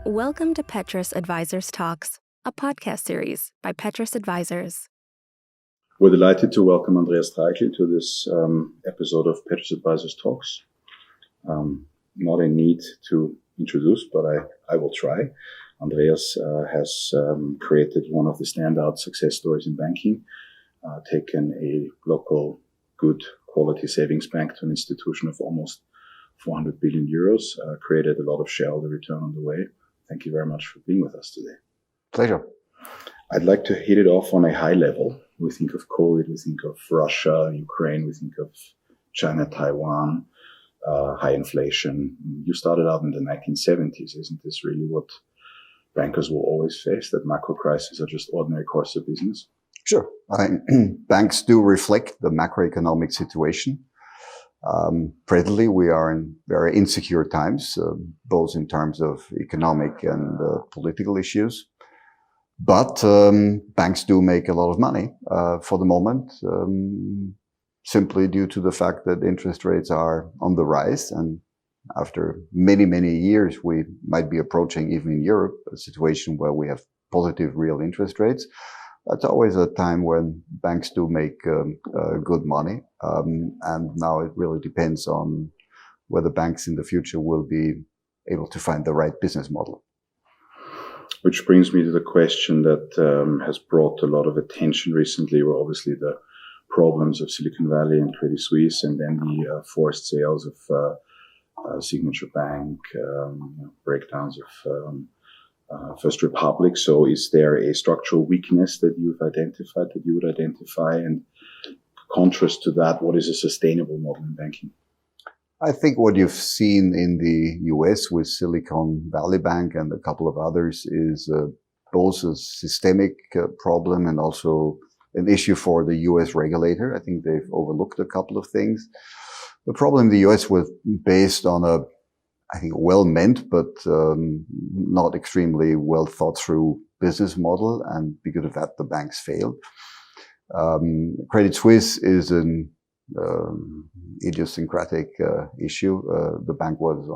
Welcome to Petrus Advisers Talks, a podcast series by Petrus Advisers. We're delighted to welcome Andreas Treichl to this episode of Petrus Advisers Talks. Not a need to introduce, but I will try. Andreas has created one of the standout success stories in banking, taken a local good quality savings bank to an institution of almost 400 billion euros, created a lot of shareholder return on the way. Thank you very much for being with us today. Pleasure. I'd like to hit it off on a high level. We think of COVID, we think of Russia, Ukraine, we think of China, Taiwan, high inflation. You started out in the 1970s. Isn't this really what bankers will always face, that macro crises are just ordinary course of business? Sure. Banks do reflect the macroeconomic situation. Presently, we are in very insecure times, both in terms of economic and political issues. But banks do make a lot of money for the moment, simply due to the fact that interest rates are on the rise. And after many, many years, we might be approaching, even in Europe, a situation where we have positive real interest rates. That's always a time when banks do make good money. And now it really depends on whether banks in the future will be able to find the right business model. Which brings me to the question that has brought a lot of attention recently, were obviously the problems of Silicon Valley and Credit Suisse, and then the forced sales of Signature Bank, breakdowns of First Republic. So is there a structural weakness that you've identified, that you would identify? And contrast to that, what is a sustainable model in banking? I think what you've seen in the US with Silicon Valley Bank and a couple of others is both a systemic problem and also an issue for the US regulator. I think they've overlooked a couple of things. The problem in the US was based on a well-meant, but not extremely well thought through business model. And because of that, the banks failed. Credit Suisse is an idiosyncratic issue. The bank was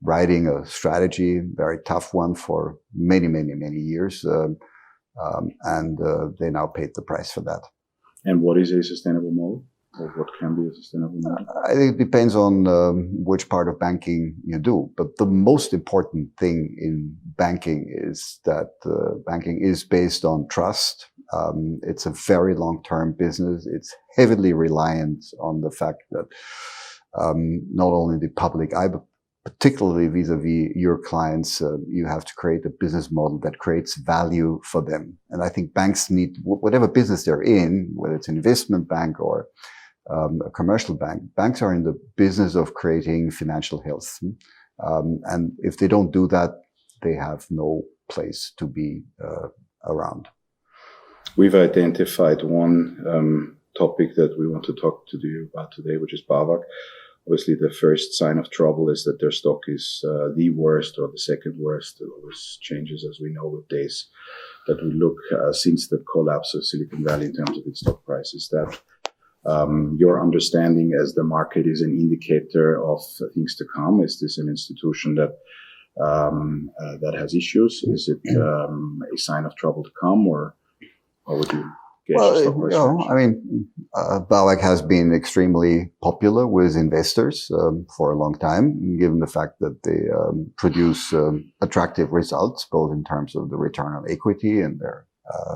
writing a strategy, very tough one for many, many, many years. And they now paid the price for that. And what is a sustainable model? Or what can be a sustainable model? I think it depends on which part of banking you do. But the most important thing in banking is that banking is based on trust. It's a very long-term business. It's heavily reliant on the fact that not only the public eye, but particularly vis-a-vis your clients, you have to create a business model that creates value for them. And I think banks need, whatever business they're in, whether it's an investment bank or a commercial bank, banks are in the business of creating financial health. And if they don't do that, they have no place to be around. We've identified one topic that we want to talk to you about today, which is BAWAG. Obviously, the first sign of trouble is that their stock is the worst or the second worst. It always changes, as we know, with days that we look since the collapse of Silicon Valley in terms of its stock prices. That your understanding as the market is an indicator of things to come? Is this an institution that has issues? Is it a sign of trouble to come, or would you guess your stock price? BAWAG has been extremely popular with investors for a long time, given the fact that they produce attractive results, both in terms of the return on equity and their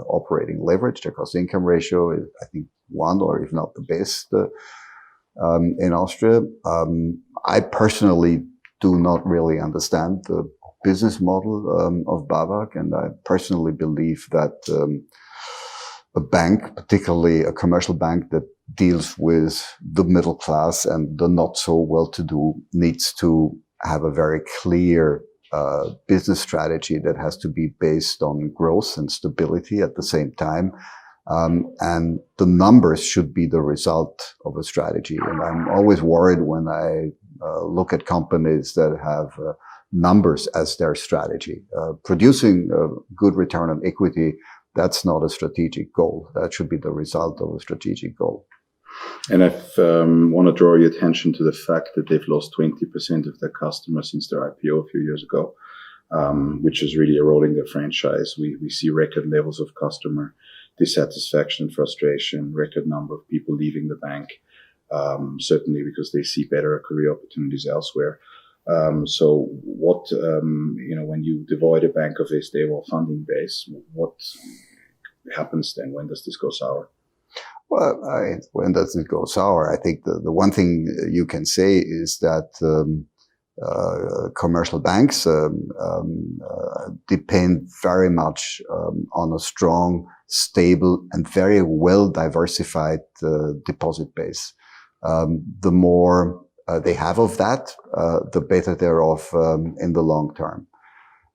operating leverage. Their cost-income ratio is, I think, one or if not the best in Austria. I personally do not really understand the business model of BAWAG, and I personally believe that a bank, particularly a commercial bank that deals with the middle class and the not so well-to-do, needs to have a very clear business strategy that has to be based on growth and stability at the same time. And the numbers should be the result of a strategy. And I'm always worried when I look at companies that have numbers as their strategy. Producing a good return on equity, that's not a strategic goal. That should be the result of a strategic goal. And I want to draw your attention to the fact that they've lost 20% of their customers since their IPO a few years ago. which is really eroding the franchise. We see record levels of customer dissatisfaction, frustration, record number of people leaving the bank, certainly because they see better career opportunities elsewhere. So what, when you divide a bank of a stable funding base, what happens then? When does this go sour? Well, when does it go sour? I think the one thing you can say is that commercial banks depend very much on a strong, stable, and very well diversified deposit base. The more they have of that, the better they're off in the long term.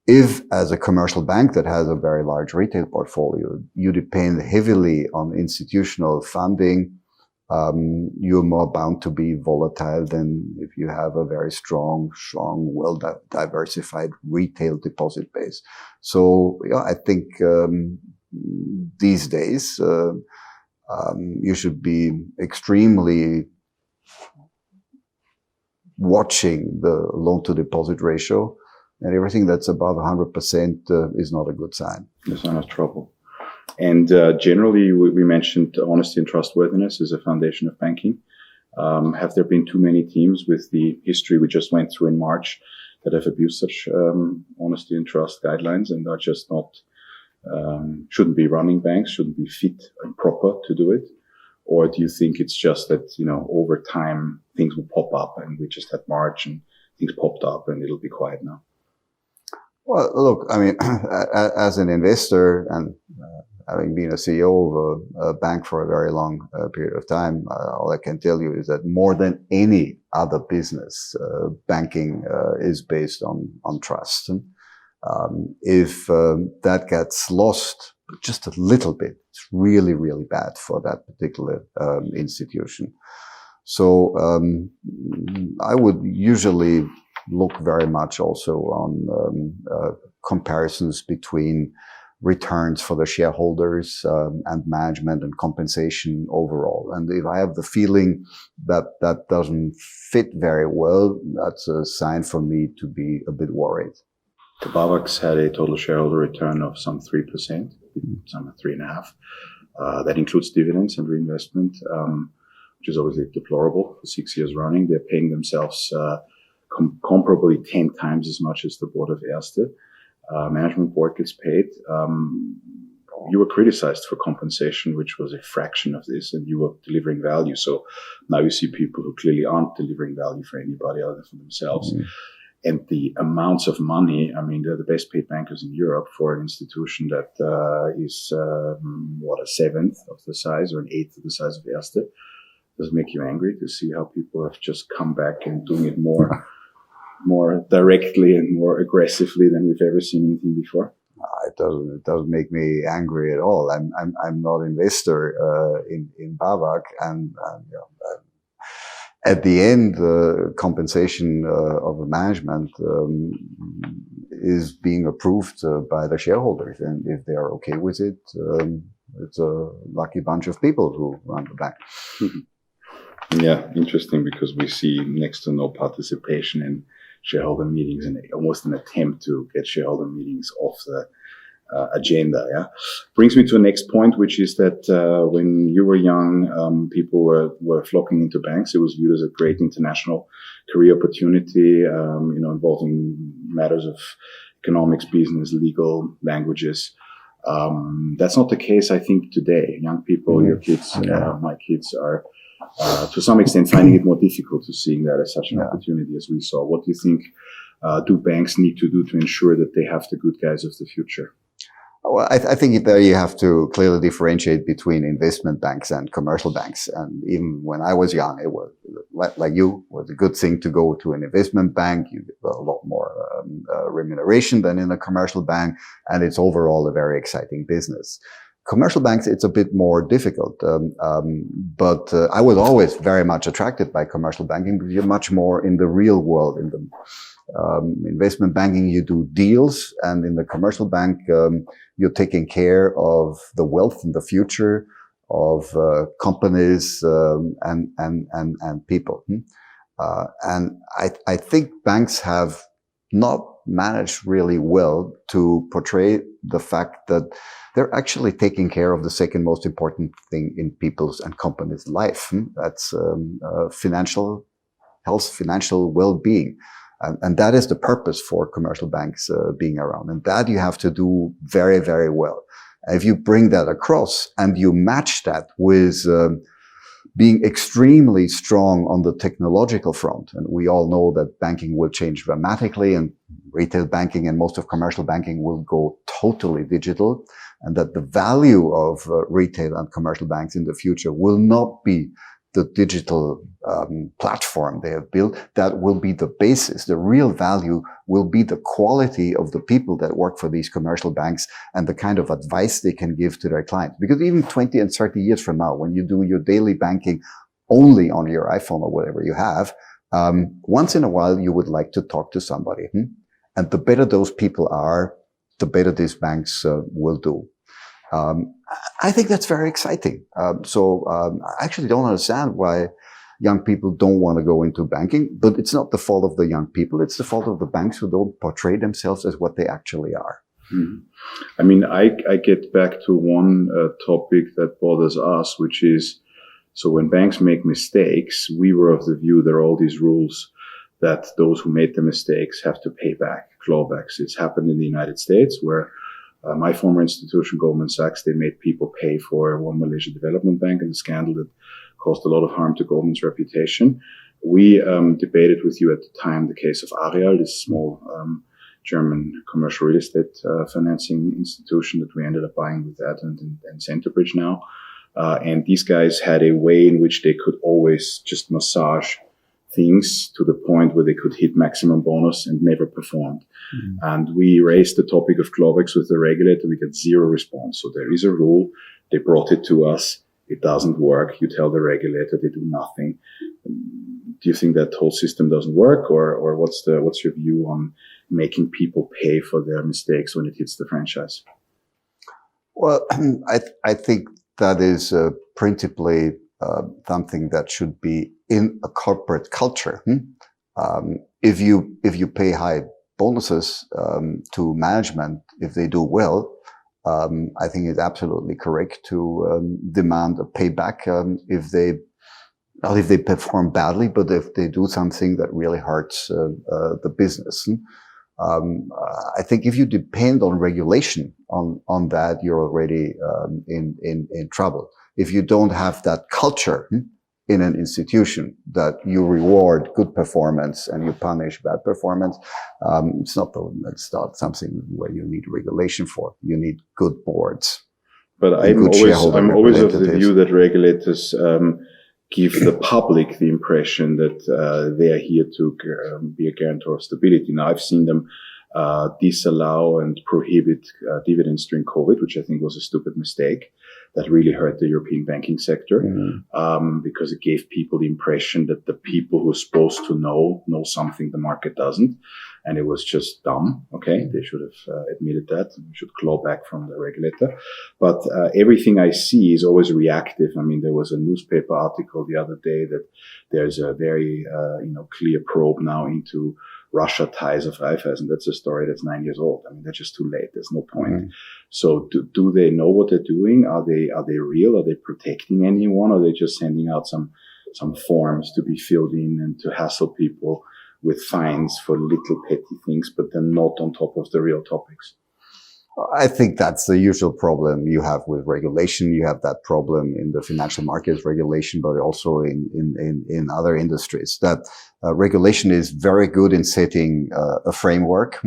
If, as a commercial bank that has a very large retail portfolio, you depend heavily on institutional funding, you're more bound to be volatile than if you have a very strong, well diversified retail deposit base. So, I think these days you should be extremely watching the loan-to-deposit ratio. And everything that's above 100% is not a good sign. It's not a trouble. And generally, we mentioned honesty and trustworthiness as a foundation of banking. Have there been too many teams with the history we just went through in March that have abused such honesty and trust guidelines and are just not, shouldn't be running banks, shouldn't be fit and proper to do it? Or do you think it's just that, over time, things will pop up and we just had March and things popped up and it'll be quiet now? Well, look, I mean, as an investor and having been a CEO of a bank for a very long period of time, all I can tell you is that more than any other business, banking is based on trust. If that gets lost just a little bit, it's really, really bad for that particular institution. So I would usually look very much also on comparisons between returns for the shareholders and management and compensation overall. And if I have the feeling that that doesn't fit very well, that's a sign for me to be a bit worried. The Clawbacks had a total shareholder return of some 3%, some 3.5%. That includes dividends and reinvestment, which is obviously deplorable for 6 years running. They're paying themselves comparably 10 times as much as the board of Erste. Management board gets paid. You were criticized for compensation, which was a fraction of this, and you were delivering value. So now you see people who clearly aren't delivering value for anybody other than for themselves. Mm-hmm. And the amounts of money, I mean, they're the best paid bankers in Europe for an institution that is, a seventh of the size or an eighth of the size of Erste. Does it make you angry to see how people have just come back and doing it more directly and more aggressively than we've ever seen anything before? It doesn't make me angry at all. I'm not an investor in Clawback, and at the end, the compensation of the management is being approved by the shareholders, and if they are okay with it, it's a lucky bunch of people who run the bank. Yeah, interesting, because we see next to no participation in shareholder meetings and almost an attempt to get shareholder meetings off the agenda. Yeah, brings me to the next point, which is that when you were young, people were flocking into banks. It was viewed as a great international career opportunity, involving matters of economics, business, legal, languages. That's not the case, I think, today. Young people, your kids, my kids are to some extent finding it more difficult to seeing that as such an opportunity as we saw. What do you think do banks need to do to ensure that they have the good guys of the future? Well, I think there you have to clearly differentiate between investment banks and commercial banks. And even when I was young, it was like you, was a good thing to go to an investment bank. You get a lot more remuneration than in a commercial bank, and it's overall a very exciting business. Commercial banks, it's a bit more difficult, but I was always very much attracted by commercial banking because you're much more in the real world. In the investment banking, you do deals, and in the commercial bank, you're taking care of the wealth and the future of companies and people. And I think banks have not managed really well to portray the fact that they're actually taking care of the second most important thing in people's and companies' life. That's financial health, financial well-being. And that is the purpose for commercial banks being around. And that you have to do very, very well. If you bring that across and you match that with being extremely strong on the technological front, and we all know that banking will change dramatically, and retail banking and most of commercial banking will go totally digital, and that the value of retail and commercial banks in the future will not be the digital platform they have built. That will be the basis. The real value will be the quality of the people that work for these commercial banks and the kind of advice they can give to their clients. Because even 20 and 30 years from now, when you do your daily banking only on your iPhone or whatever you have, once in a while you would like to talk to somebody. And the better those people are, the better these banks will do. I think that's very exciting. I actually don't understand why young people don't want to go into banking, but it's not the fault of the young people. It's the fault of the banks who don't portray themselves as what they actually are. Mm-hmm. I mean, I get back to one topic that bothers us, which is, so when banks make mistakes, we were of the view there are all these rules that those who made the mistakes have to pay back, clawbacks. It's happened in the United States where my former institution, Goldman Sachs, they made people pay for one Malaysia development bank and a scandal that caused a lot of harm to Goldman's reputation. We debated with you at the time the case of Arial, this small German commercial real estate financing institution that we ended up buying with that and Centerbridge now. And these guys had a way in which they could always just massage things to the point where they could hit maximum bonus and never performed. Mm-hmm. And we raised the topic of clawbacks with the regulator. We got zero response. So there is a rule. They brought it to us. It doesn't work. You tell the regulator, they do nothing. Do you think that whole system doesn't work, or what's your view on making people pay for their mistakes when it hits the franchise? Well, I think that is principally something that should be in a corporate culture. If you pay high bonuses to management, if they do well, I think it's absolutely correct to demand a payback if they perform badly, but if they do something that really hurts the business. I think if you depend on regulation on that, you're already in trouble. If you don't have that culture in an institution that you reward good performance and you punish bad performance, it's not something where you need regulation for. You need good boards. But I'm always of the view that regulators give the public the impression that they are here to be a guarantor of stability. Now, I've seen them disallow and prohibit dividends during COVID, which I think was a stupid mistake that really hurt the European banking sector, because it gave people the impression that the people who are supposed to know something the market doesn't. And it was just dumb. Okay. They should have admitted that. We should claw back from the regulator. But everything I see is always reactive. I mean, there was a newspaper article the other day that there's a very, clear probe now into Russia ties of Raiffeisen. That's a story that's 9 years old. I mean, that's just too late. There's no point. Mm-hmm. So do they know what they're doing? Are they real? Are they protecting anyone? Or are they just sending out some forms to be filled in and to hassle people with fines for little petty things, but then not on top of the real topics? I think that's the usual problem you have with regulation. You have that problem in the financial markets regulation, but also in other industries. That regulation is very good in setting a framework,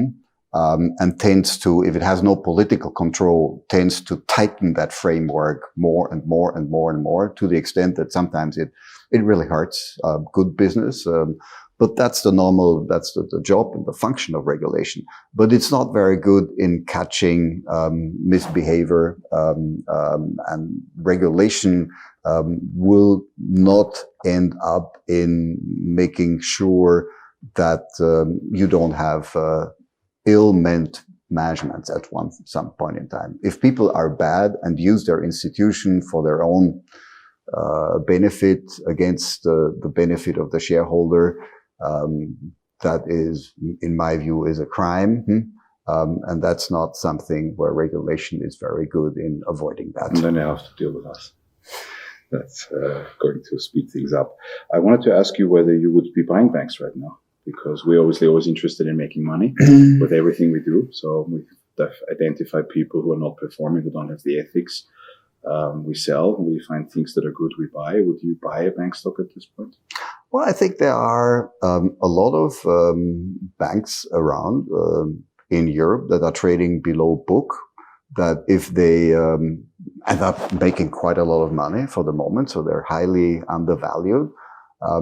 and tends to, if it has no political control, tends to tighten that framework more and more and more and more, to the extent that sometimes it really hurts good business. But that's the job and the function of regulation. But it's not very good in catching misbehavior, and regulation will not end up in making sure that you don't have ill-meant management at some point in time. If people are bad and use their institution for their own benefit against the benefit of the shareholder, that is, in my view, is a crime. And that's not something where regulation is very good in avoiding that. And then they have to deal with us. That's going to speed things up. I wanted to ask you whether you would be buying banks right now, because we're obviously always interested in making money with everything we do. So we identify people who are not performing, who don't have the ethics. We sell, we find things that are good, we buy. Would you buy a bank stock at this point? Well, I think there are a lot of banks around in Europe that are trading below book, that if they end up making quite a lot of money for the moment, so they're highly undervalued.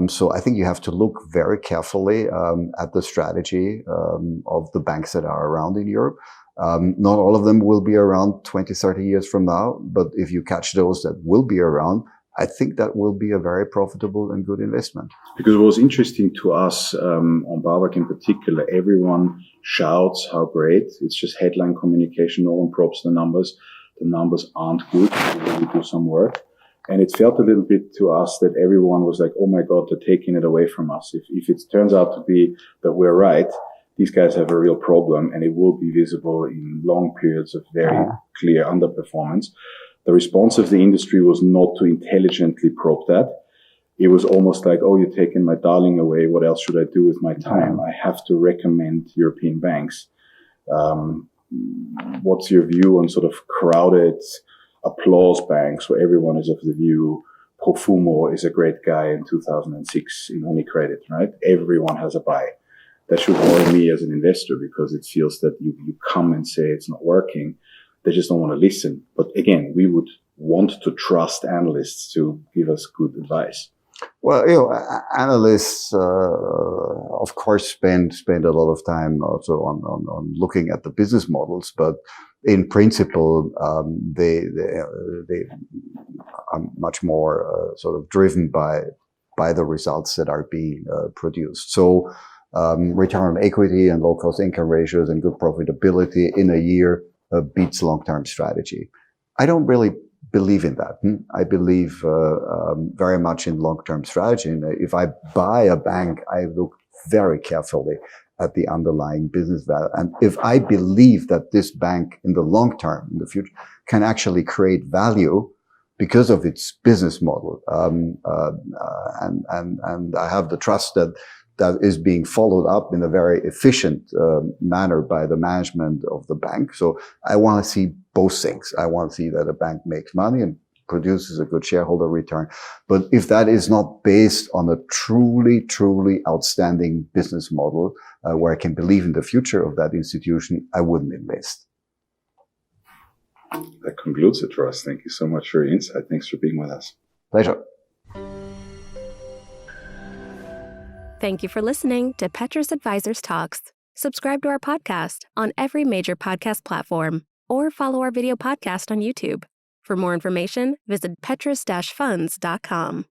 So I think you have to look very carefully at the strategy of the banks that are around in Europe. Not all of them will be around 20, 30 years from now, but if you catch those that will be around, I think that will be a very profitable and good investment. Because what was interesting to us on BAWAG in particular, everyone shouts how great. It's just headline communication. No one probes the numbers. The numbers aren't good. We really do some work. And it felt a little bit to us that everyone was like, oh my God, they're taking it away from us. If it turns out to be that we're right, these guys have a real problem, and it will be visible in long periods of very clear underperformance. The response of the industry was not to intelligently probe that. It was almost like, oh, you're taking my darling away. What else should I do with my time? I have to recommend European banks. What's your view on sort of crowded applause banks where everyone is of the view Profumo is a great guy in 2006 in UniCredit, right? Everyone has a buy. That should worry me as an investor, because it feels that you come and say it's not working. They just don't want to listen. But again, we would want to trust analysts to give us good advice. Well, analysts, of course, spend a lot of time also on looking at the business models, but in principle, they are much more sort of driven by the results that are being produced. So return on equity and low cost income ratios and good profitability in a year beats long-term strategy. I don't really believe in that. I believe very much in long-term strategy. And if I buy a bank, I look very carefully at the underlying business value. And if I believe that this bank in the long term, in the future, can actually create value because of its business model, and I have the trust that is being followed up in a very efficient manner by the management of the bank. So I want to see both things. I want to see that a bank makes money and produces a good shareholder return. But if that is not based on a truly, truly outstanding business model where I can believe in the future of that institution, I wouldn't invest. That concludes it for us. Thank you so much for your insight. Thanks for being with us. Pleasure. Thank you for listening to Petrus Advisers Talks. Subscribe to our podcast on every major podcast platform or follow our video podcast on YouTube. For more information, visit petrus-funds.com.